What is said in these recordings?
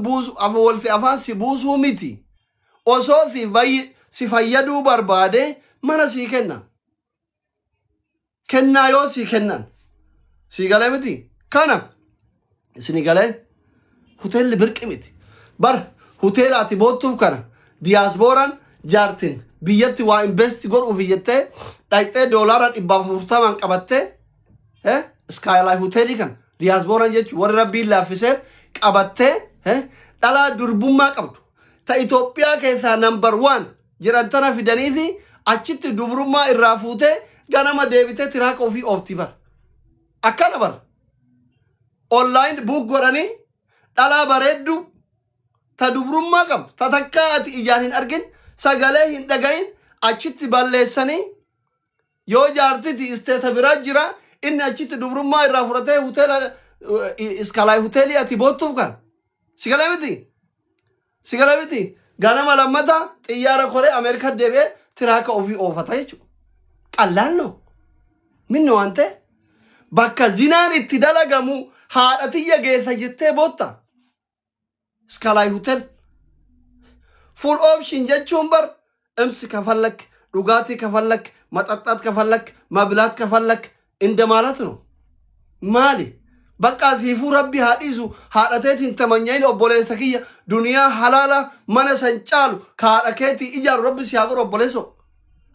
buusu wal fi afaan si buusuu miti. Osoo si fayyaduu barbaade mana si kenna. Kennaa yoo si kennan. Si galee miti. Kana isini galee hoteelli birqi miti. Bar hoteela ati boottuuf kana diyaaspooraan jaartin biyyatti waa investi godhuuf jettee dhaqxee doolaara 140 qabattee Skyline hoteelii kan diyaaspooraan jechuun warri rabbiin laaffisee qabattee dhalaa durbummaa qabdu. Ta Itoophiyaa keessaa number 1 jiran tana fidanii fi achitti dubrummaa irraa fuutee ganama deebitee tiraaka ofii oofti bar. Akkana bar. Online book godhanii dhalaa bareeddu ta dubrummaa qabdu. Ta takkaa ati ijaan hin argin sagalee hin dhagayin achitti balleessanii yoo jaartiti isteeta biraa jira inni achitti dubrummaa irraa fudhatee hoteela Skyline hoteelii ati boottuuf kan. Sigala miti. Ganama lammata xiyyaara koree Ameerikaa deebi'ee tiraaka ofii oofata jechuudha. Qallaanno. Minno waan ta'e bakka zinaan itti dalagamu haadha tiyya geessa jettee bootta. Skyline hotel. Full option jechuun bar imsi kafallak, dhugaatii kafallak, maxaxxaat kafallak, mabilaat kafallak inda maalat no. Maali? Bakka ziifuu rabbi haadhisu haadhateetiin tamanyaa'in obboleessa kiyya duniyaa halaala mana san caalu kaadhakeetii ijaaru rabbi si haa godhu obboleesso.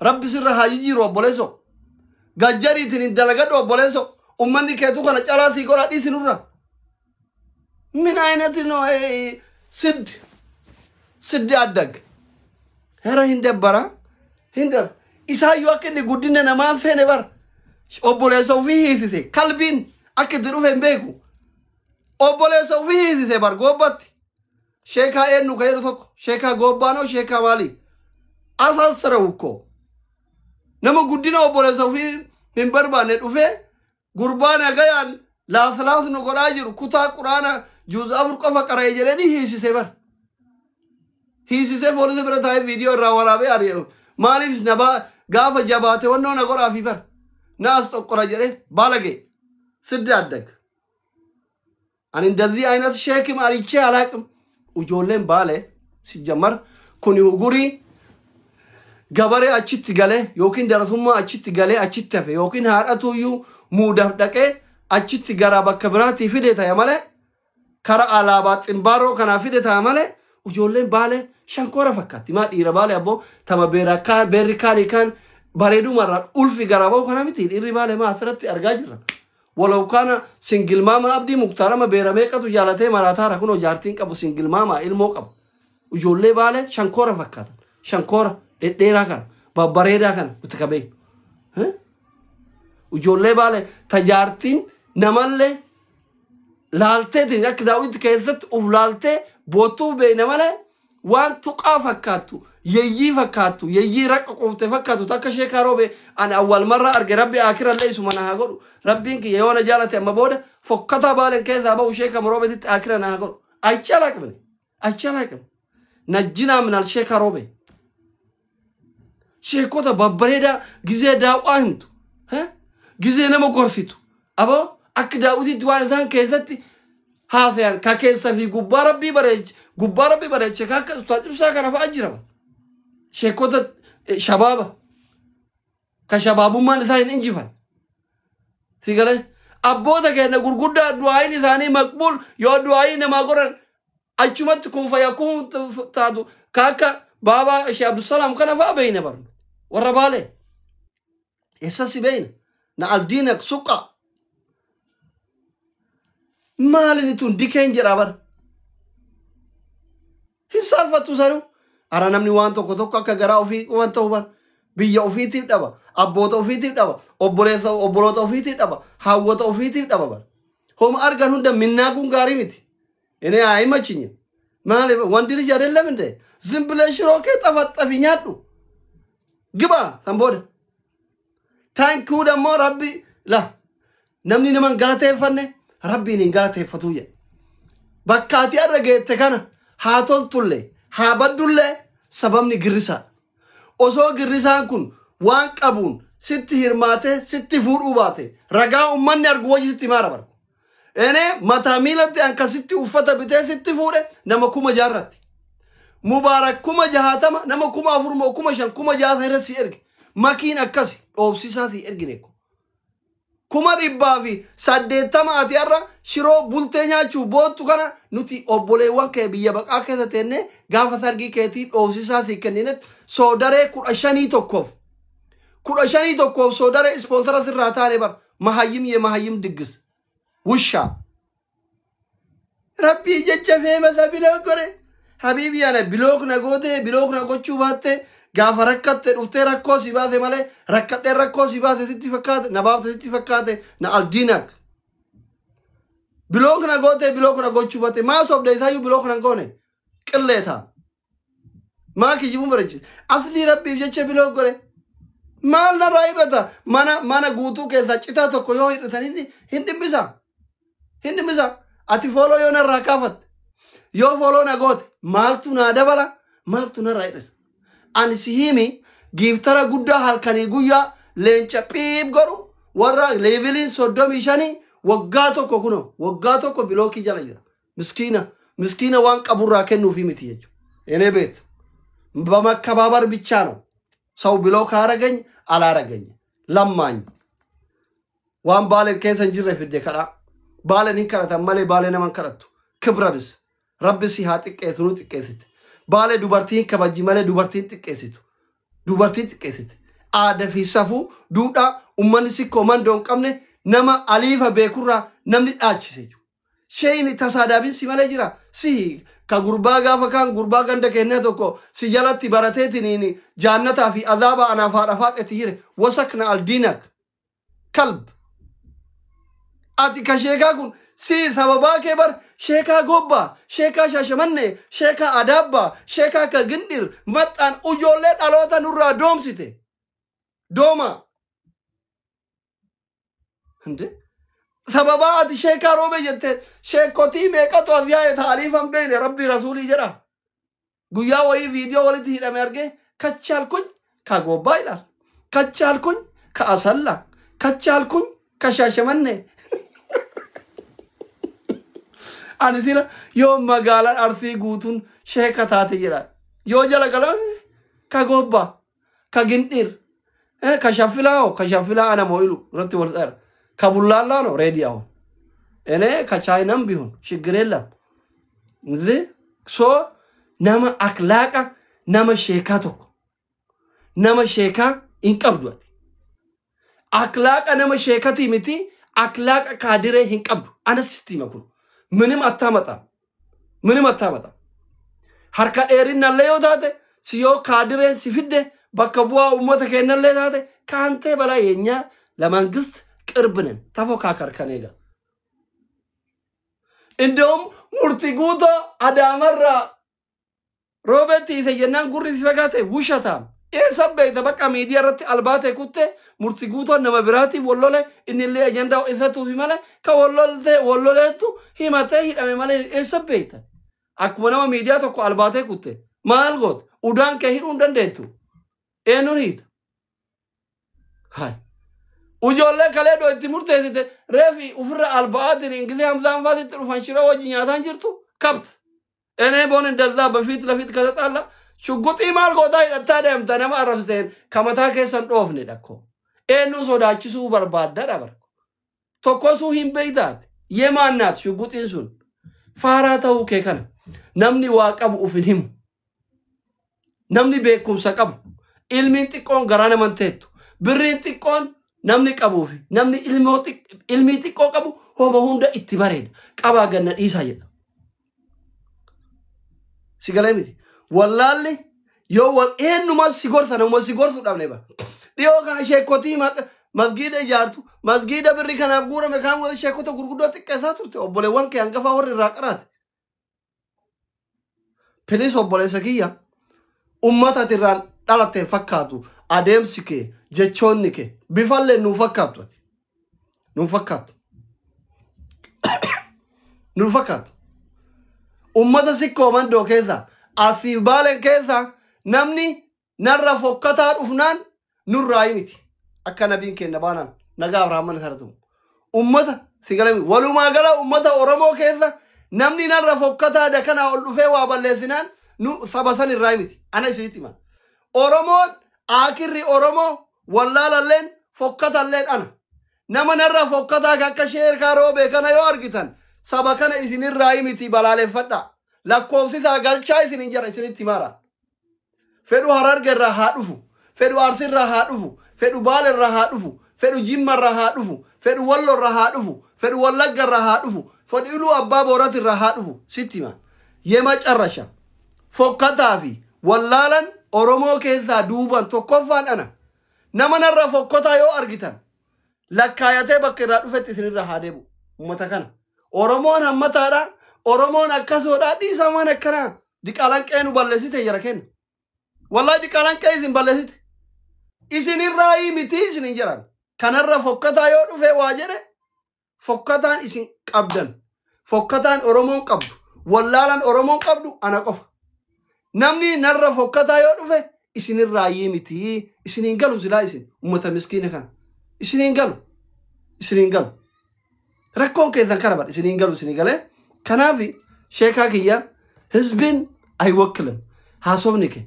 Rabbi sirra haa jijjiiru obboleesso. Gajjariitiin hin dalagadhu obboleesso. Ummanni keetu kana caalaa sii godhaa dhiisinurra. Min aynati no siddi addag. Hera hin dabbara. Isaayyuu akka inni guddina namaan feene bar. Obboleessa ofii hiisise kalbiin. Akka itti dhufe hin beeku. Obboleessa ofii hiisise bar goobbatti. Sheekaa eenyu ka'eeru tokko. Sheekaa goobbaanoo sheekaa maalii? Asaan sira ukkoo. Nama guddina obboleessa ofii hin barbaanne dhufee gurbaan agayaan laas nu godhaa jiru kutaa quraana juuza afur qofa qara'ee jedhanii hiisise bar. Hiisisee foolisa bira taa'ee viidiyoo irraa waraabee ari'u. Maaliif gaafa jabaate wannoo na godhaafi bar. Naas tokkora jedhee baala ga'e. Siddi addag. Ani ndazii aynat sheekim arichee alaaqim. Ujoolleen baale si jammar kuni ugurii gabaree achitti galee yookiin darasummaa achitti galee achitti hafe yookiin haadhatuyyuu muudaaf dhaqee achitti gara bakka biraatii fide ta'e malee kara alaabaa ximbaaroo kanaa fide ta'e malee ujoolleen baale shankora fakkaatti. Maa dhiira baale abboo tama beerri kaanii kaan bareedumarraa ulfi gara bahu kana miti dhiirri baale maa asirratti argaa jirra. Walau kana single mama abdi muktarama beeramee qatu jaalatee maraataa rakunoo jaartiin qabu single mama ilmoo qabu. Ujoollee baale shankora fakkaatan. Shankora dhedheeraa kana babbareedaa kana nuti qabee. Ujoollee baale tajaartiin namallee laalteetiin akka daawwitti keessatti uf laaltee boottuuf beeyna malee waan tuqaa fakkaattu yeyyii fakkaattu yeyyii raqqa qofte fakkaattu takka sheekaa roobe ani awwal marra arge rabbi akirallee isuma na haa godhu rabbiin kiyya yoo na jaalate amma booda fokkataa baalen keessaa bahu sheeka roobetitti akira na haa godhu achi alaaqibne najjinaa minal sheekaa roobe sheekota babbareedaa gizee daawwaa himtu gizee nama gorsitu aboo akka daawwititti waan isaan keessatti haasayan ka keessa fi gubbaa rabbii bareeche ka akka utaacibsaa kana fa'a jirama. Sheekota shabaaba ka shabaabummaan isaa hin injifan. Sigalee abboota keenya gurguddaa du'aayin isaanii maqbuul yoo du'aayin namaa godhan achumatti kun fayyakun taatu ka akka baabaa Sheekh Abdusalaam kana fa'a beeyna barnu. Warra baalee eessasi beeyna na aldiina suqa. Maalini tun dikeen jedha bar. Hin saalfattu sanuu. Ara namni waan tokko akka garaa ofii waan ta'u bar. Biyya ofiitiif dhaba. Abboota ofiitiif dhaba. Obboloota ofiitiif dhaba. Hawwata ofiitiif dhaba bar. Homa argan hunda minnaa kun gaarii miti. Inni haa himachinya. Maali wanti ni jaadellam indee. Zimbilee shiroo kee xafaxafi nyaadhu. Gibaa san booda. Taankuu dammoo rabbi la. Namni naman galateeffanne rabbiin hin galateeffatu jedhe. Bakka ati arra geette kana haa toltullee haa baddullee sababni girrisaa. Osoo girrisaan kun waan qabuun sitti hirmaatee sitti fuudhuu baate ragaa ummanni argu wajji sitti maara barku. ene matamilatti ankasitti uffata bitesitti fuudhe nama kuma jaarratti mubarak kuma jahatama nama kuma afurmo kuma shan kuma jaata irratti erge makiin akkasi dhoobsisaati ergineeko kuma dhibbaa fi 80 ati arra shiroo bultee nyaachuu boottu kana nuti obboleewwan kee biyya baqaa keessa teenne gaafa sargii keetii dhoobsisaati kenninet soodaree 15 tokkoof soodaree sponsora sirraa taane bar mahayyim diggis wusha rabbi jecha feema sabila gore habibi ana bilok na gochuu baatte gaafa rakkatte dhuftee rakkoo si baate malee rakkadhee rakkoo si baate sitti fakkaate na baafte sitti fakkaate na aldiinak bilok na gochuu baatte maa sobda isaayyuu bilok na goone qilleeta maa kijibu barachis asli rabbiif jecha bilok gore maal narraa hidhata mana guutuu keessa citaa tokko yoo hidhatan hin dhimbisa ati fooloo yoo narraa kaafatte yoo fooloo na goote maaltu naa dabala maaltu narraa hidhata ani sihimi giftara guddaa halkanii guyyaa leenca xiib godhu warra leeviliin 35 waggaa tokko bilookii jala jira miskiina waan qaburraa kennuufi miti jechuudha enee beet በመከባበር ብቻ ነው ሰው ብሎ ካረገኝ አላረገኝ ለማኝ ዋን ባለ ከሰን ጅረ ፍደ ከራ ባለን ይከራታ ማለ ባለ ነማን ከረቱ ክብረብስ ረብስ ይሃጥቀት ነው ጥቀት ባለ ዱበርቲ ከበጂ ማለ ዱበርቲ ጥቀት አደፊ ሰፉ ዱዳ ኡመንሲ ኮማንዶን ቀምነ ነማ አሊፋ በኩራ ነምኒ ዳችሰዩ ሸይኒ ተሳዳቢን ሲመለ ጅራ ሲ ከጉርባ ጋፈካን ጉርባ ገንደ ከነ ተኮ ሲጀላቲ በረቴቲኒ ጃነታ ፊ አዛባ አና ፋራፋቀት ይረ ወሰክና አልዲናክ ከልብ አቲ ከሼካ ኩን ሲ ሰበባ ከበር ሼካ ጎባ ሼካ ሻሸመኔ ሼካ አዳባ ሼካ ከግንድር መጣን ኡጆሌ ጣሎታ ኑራ ዶምሲቴ ዶማ እንዴ سببات شيكا روبي جت شيكوتي ميكا تو ازيا تعريفا بين ربي رسولي جرا غيا وي فيديو ولي تي لمرغه كچال كون كغوبايلا كچال كون كاسلا كچال كون كشاشمنه اني ديلا يوم مغالا ارثي غوتون شيكا تاتي جرا يو جلا غلا كغوبا كغندير كشافلا انا مويلو رتي ورطر كابولالا نو ريديو انا كچاينم بيون شغريلم ذي سو نما اخلاقا نما شيكاتو نما شيكا انقبدو اخلاقا نما شيكاتي متي اخلاقا كادره انقبدو انا ستي مكو منم اتامتا حركه ايرين نليو داته سيو كادره سيفده بكبوا امته كنله داته كانته بلا يኛ ለመንግስት ቅርብነን ተፎካከር ከኔጋ እንደውም ሙርቲጉቶ አዳመራ ሮበርቲ ይተየናን ጉሪ ሲፈጋተ ውሸታም ኤሰበይ ተበቃ ሚዲያ ረት አልባቴ ኩቴ ሙርቲጉቶ ነመብራቲ ወሎለ እንለ አጀንዳው እሰቱ ፊማለ ከወሎለቱ ሂማተ ሂዳመ ማለ ኤሰበይታ አኩመናማ ሚዲያ ተኮ አልባቴ ኩቴ ማልጎት ኡዳን ከሂዱ እንደንደቱ ኤኑኒት ሃይ وجوله كله دو تيمورته تي رفي وفر البادين انجلي همزان فادي تروفان شرا وجنياتان جرتو كبت انا بون دزا بفيت لفيت كذا شغوطي مال غودا يتادم تنما عرفتين كمتا كيسن دوفني دكو انو سوداچسو بربادا دبر توكوسو هيم بيدات يمانات شغوطين سون فاراتو كيكن نمني واقب وفنهم نمني بكم سقب علمي تكون غرانا منتيتو برين تكون namni qabuufi namni ilmi xiqqoo qabu homa hunda itti bareeda qabaa ganna dhiisaa jedha sigalee miti wallaalli yoo wal eenyuma si gorsu dhabne ba dhiyoo kana sheekotii masgiida ijaartu masgiida birri kanaaf guurame kaan wal sheekota gurguddoo xiqqeessaa turte obboleewwan kee hangafaa warri irraa qaraate pilis obboleessa kiyya ummata irraan dhalatteen fakkaatu adeemsi kee jechoonni kee bifalle nu fakkaatu ummata sikkoo mandoo keessa afiif baalen keessa namni narra fokkataa dhufnaan nurraa miti akka nabiin kenna baanaan nagaa abrahaamman saratu ummata sigalami walumaa gala ummata oromoo keessa namni narra fokkataa da kana ol dhufee waa balleessinaan nu sabasan irraa miti ana isinitti hima oromoon akirri oromoo wallaalalleen fokkatalleen ana nama narra fokkataa akka sheerkaa roobee kana yoo argitan saba kana isinirraa miti balaaleffadha lakkoofsisaa galchaa isinin jara isinitti himaara fedhu hararge irraa haa dhufu fedhu arsirraa haa dhufu fedhu baale irraa haa dhufu fedhu jimma irraa haa dhufu fedhu wallo irraa haa dhufu fedhu wallagga irraa haa dhufu fedhu iluu abbaa boorati irraa haa dhufu sitti himan yema carrasha fokkataa fi wallaalan oromoo keessaa duuban tokkoffaan ana nama narra fokkataa yoo argitan lakkaayatee bakka irraa dhufetti isinirraa haa deebu ummata kana oromoon hammataadha oromoon akkasoodha dhiisa waan akkana diqaalan qeenu balleessite jara kenna wallahi diqaalan qee isin balleessite isinirraa miti isinin jiran kanarra fokkataa yoo dhufe waa jedhe fokkataan isin qabdan fokkataan oromoon qabdu wallaalan oromoon qabdu ana qofa namni narra fokkataa yoo dhufe isinirraa miti isinin galu silaa isin ummata miskiina kana isinin galu rakkoon keessan kana bad isinin galu isinin galee kanaafi sheekaa kiyya hizbin aywakilim haasofni ke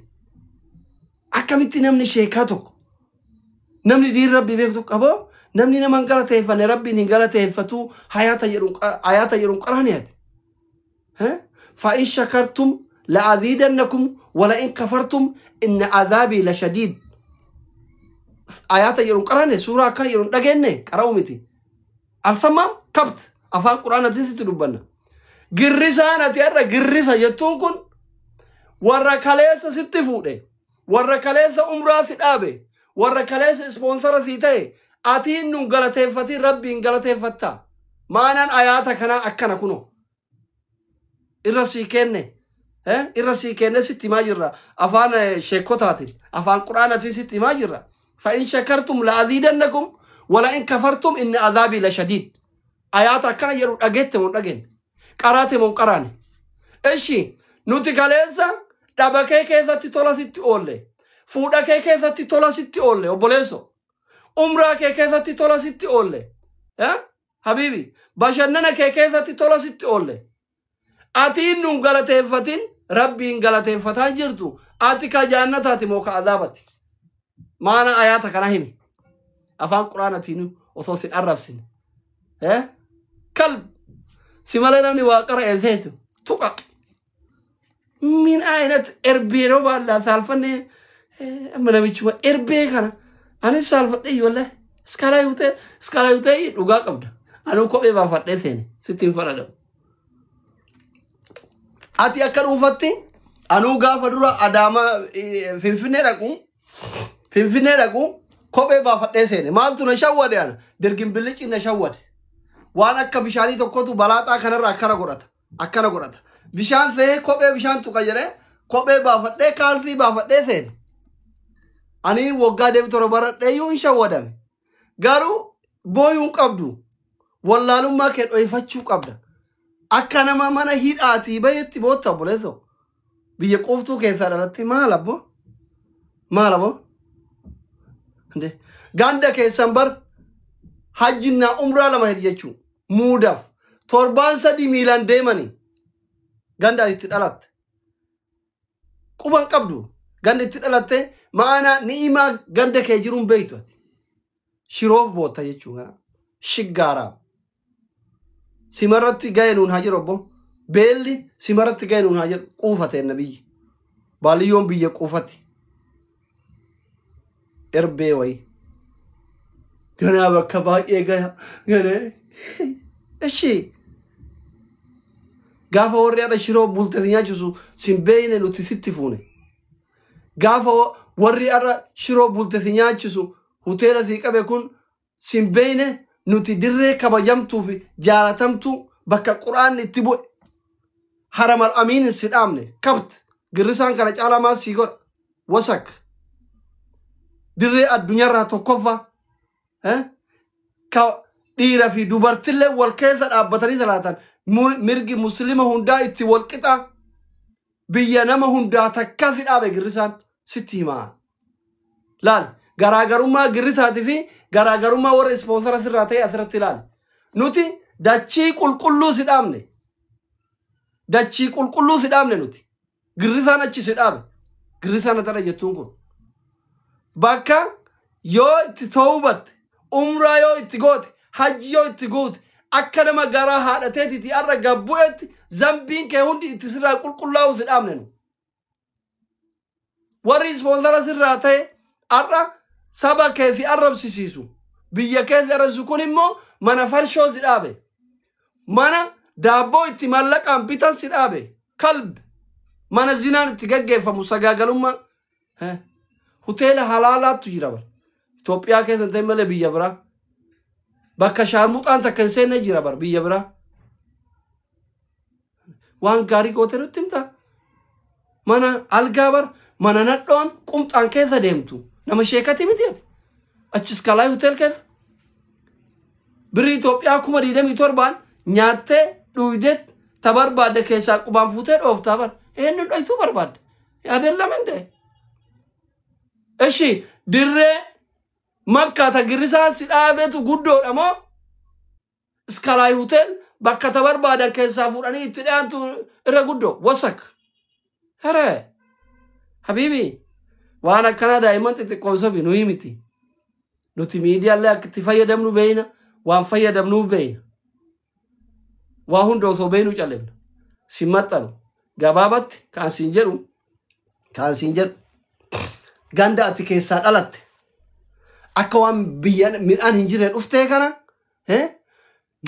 akkamitti namni sheekaa tokko namni diin rabbi beektu qabo namni naman galateeffane rabbiin hin galateeffatu hayata jedhuun qaraaniyaati فإن شكرتم لأزيدنكم ولئن كفرتم إن عذابي لشديد آيات يرون قرانه سورة كان يرون دغenne قراومتي الثما كبت افان قران تيست دبنا غرسانه تيرا غرسا يتون كن ورا كاليس ستفوده ورا كاليس عمره سدابه ورا كاليس سبونسر سيته اتين نون غلطيفتي ربي غلطيفتا مانن آيات كنا اكنا كنو الرسيكنه الرسيكنه ست ماجرا افان شيكوتاتي افان قران تيست ماجرا فإن شكرتم لأزيدنكم ولئن كفرتم إن عذابي لشديد آيات كان يرو أجت من أجن قرات من قرانه إيشي نوتيكاليزا دبكة كذا تطلع ست أولى فودا كذا تطلع ست أولى وبوليسو عمره كذا تطلع ست أولى حبيبي باشننا كذا تطلع ست أولى أتين نقلته فتين ربي نقلته فتان جرتو أتيك جنة تاتي موكا عذابتي مانا آيات كناهمي أفهم قرآن تينو وصوص الرفسين كلب سمالنا من واقرأ الزيتو توقع من آينة إربيرو بالله سالفني أمنا بيشوا إربي كنا أنا سالفة إيه والله سكالا يوتي لغا قبض أنا كوبي بافت ثاني 60 فرد أتي أكر وفتي أنا غافدورا أداما فينفيني لكم فينفيني لكم كوبي بافت ثاني ما أنتو نشوّد يعني درجين بلش نشوّد وانا كبشاني تكوتو بلاتا كنرا أكنا قرأت بشان سه كوبي بشان تكجره كوبي بافت كارسي بافت ثاني أني وقعد بتوع برا يوم شوّدهم قالوا بويون قبضو والله لما كان يفتشوا قبضه أكنا ما منا هيد آتي بيت بوت تبوليسو بيجوفتو كيسارة لتي ما لبو ده غاندا كيسامبر حجنا عمره لما هديتشو مودف توربان سدي ميلان ديماني غاندا يتدلت كوبان قبضو غاندا يتدلت ما أنا نيما غاندا كيجرون بيتو شروف بوتا يجوا شجارا سمرت جاينون هاجر ربهم بيلي سمرت جاينون هاجر قوفة النبي باليوم بيجي قوفتي إربي وي كنا بكباي إيجا كنا إيشي قافا وري على شروب بولتنيا جزو سنبين لو تثتفونه قافا وري على شروب بولتنيا جزو هوتيلا ذيك بيكون سنبين نوتي دري كبجمتو في جالتمتو بكا قرآن اتبو حرم الأمين السلامني كبت قرسان كانت على ما سيقر وسك دري الدنيا راتو كوفا كا ديرا في دوبرتله والكيثر أبطري ثلاثا مرقي مسلمة هندا اتي والكتا بيانما هندا تكاثر أبي قرسان ستي ما لان غراغرما غريثاتي في غراغرما ور سبونسر سراتي اثرت لال نوتي dachii qulqulluu si dhaabne dachii qulqulluu si dhaabne nuti girrisaan achi si dhaabe girrisaan atara jettuun kun bakka yoo itti tawbatte umraa yoo itti goote hajji yoo itti goote akka nama garaa haadhateetiti arra gabbu'etti zambiin kee hundi itti sirraa qulqullaa'u si dhaabne nu warri ispoonsara sirraa ta'e arra saba keesi arrabsisiisu biyya keesi arrabsisu kun immoo mana farshoo si dhaabe mana daabboo itti mallaqaan bitan si dhaabe kalb mana zinaan itti gaggeeffamu sagaagalummaa hoteela halaalaattu jira bar Itoophiyaa keessatti ta'e malee biyya biraa bakka shaarmuxaan takka hin seenne jira bar biyya biraa waan gaarii goote nutti himta mana algaa bar mana nadhoon qumxaan keessa deemtu nama sheekati miti achis kalaa hotel keessa birrii Itoophiyaa 27 nyaattee dhuydee tabarbaadde keessaa qubaan fuutee dhooftaa bar eenyu dhoysuu barbaadde yaadallama indee eshi dirree makkaata girrisaan si dhaabeetu guddoodha moo iskalaay hotel bakka tabarbaadan keessaa fuudhanii itti dhiyaantu irra guddoo wasak here habiibi waan akkanaa daa'imman xixiqqoomsafi nuyi miti nuti miidiyaallee akka itti fayyadamnu beeyna waan fayyadamnuuf beeyna waa hunda osoo beeynu callemna si maxxanu gabaabatti kaan siin jedhu ganda ati keessaa dhalatte akka waan biyya midhaan hin jirre dhuftee kana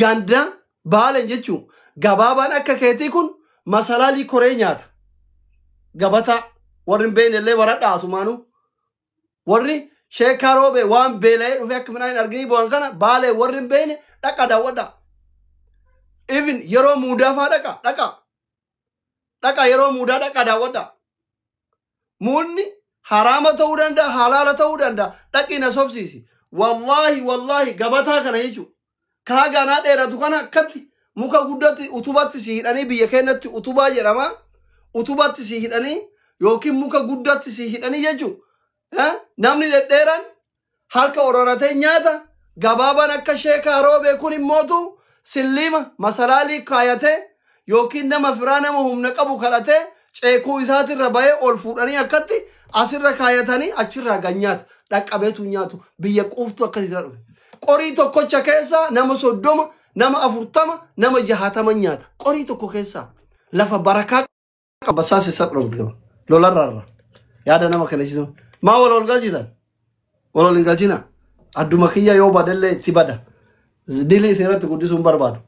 ganda baalen jechuun gabaabaan akka keetii kun masalaalii koree nyaata gabata warri hin beekne illee baradhaa asumaanuu warri sheekaa roobee waan beela'ee dhufe akka midhaan hin argini bu'an kana baalee warri hin beekne dhaqa daawwadha even yeroo muudaafaa dhaqa yeroo muudaa dhaqa daawwadha muunni harama ta'uu danda'a halaala ta'uu danda'a dhaqi na sobsiisi wallahi gabataa kana jechuun kaaganaa dheeratu kana akkatti muka guddatti utubatti si hidhanii biyya keenyatti utubaa jedhama utubatti si hidhanii yookiin muka guddatti si hidhanii jechuun namni dhedheeran harka ororatee nyaata gabaabaan akka sheekaa roobee kun immootu sillima masalaalii kaayatee yookiin nama firaa nama humna qabu kadhatee ceekuu isaatirra bahee ol fuudhanii akkatti asirra kaayatanii achirraa ganyaata dhaqqabeetu nyaatu biyya quuftu akkasitti dhufe qorii tokkocha keessa nama 30 nama 40 nama 60 nyaata qorii tokko keessa lafa barakaa qabbasaa sissa dhumdu lolarra yaada nama kana jisu maa walol galchitan walol hin galchina adduma kiyya yoo badallee itti bada dilee seeratti guddisuun barbaadu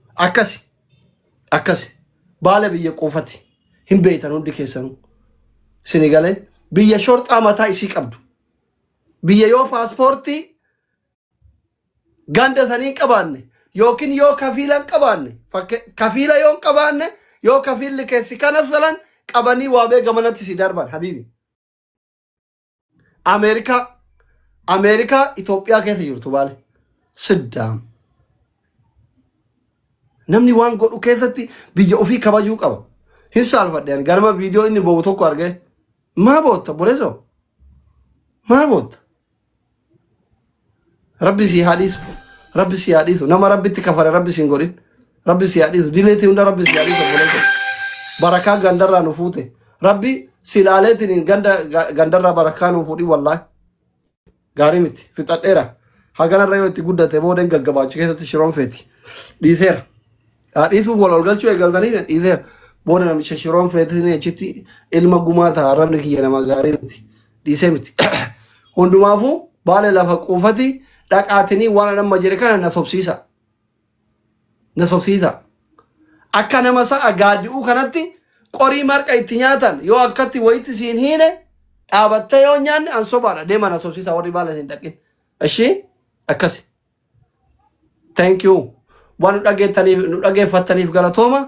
akkasi baala biyya quufati hin beeytan hundi keessanuu Senegalee biyya shorxaa mataa isii qabdu biyya yoo paaspoortii ganda sanii qabaanne yookiin yoo kafiilan qabaanne kafiila yoo qabaanne yoo kafiilli keessi kana salan qabanii waabee gamanatti si darban habiibi Ameerikaa Itoophiyaa keessa jirtu baale siddaam namni waan godhu keessatti biyya ofii kabajuu qaba hin saalfadheen garma viidiyoo inni bo'u tokko argee maa bootta boleso maa bootta rabbi si haadhiisu nama rabbitti kafare rabbi si hin godhin rabbi si haadhiisu dileetii hunda rabbi si haadhiisu boleso barakaa gandarraa nu fuute rabbi silaaleetiin gandarraa barakaa nu fuudhi wallaahi gaarii miti fixadheera haganarra yoo itti guddate booden gaggabaachi keessatti shiroon feeti dhiiseera haadhiisuuf wal ol galchuu eegaltanii dhiiseera booda namicha shiroon feetiin achitti ilma gumaa ta'a arrabni kiyya nama gaarii miti dhiisee miti hundumaafuu baale lafa quufati dhaqaatinii waan nama jire kana na sobsiisa akka nama sa'a gaaddi'uu kanatti qorii marqa itti nyaatan yoo akkatti wayitti siin hiine dhaabattee yoo nyaanne an sobaadha deema na sobsiisa warri baalan hin dhaqin ishii akkasi thank you waan nu dhageeffattaniif galatooma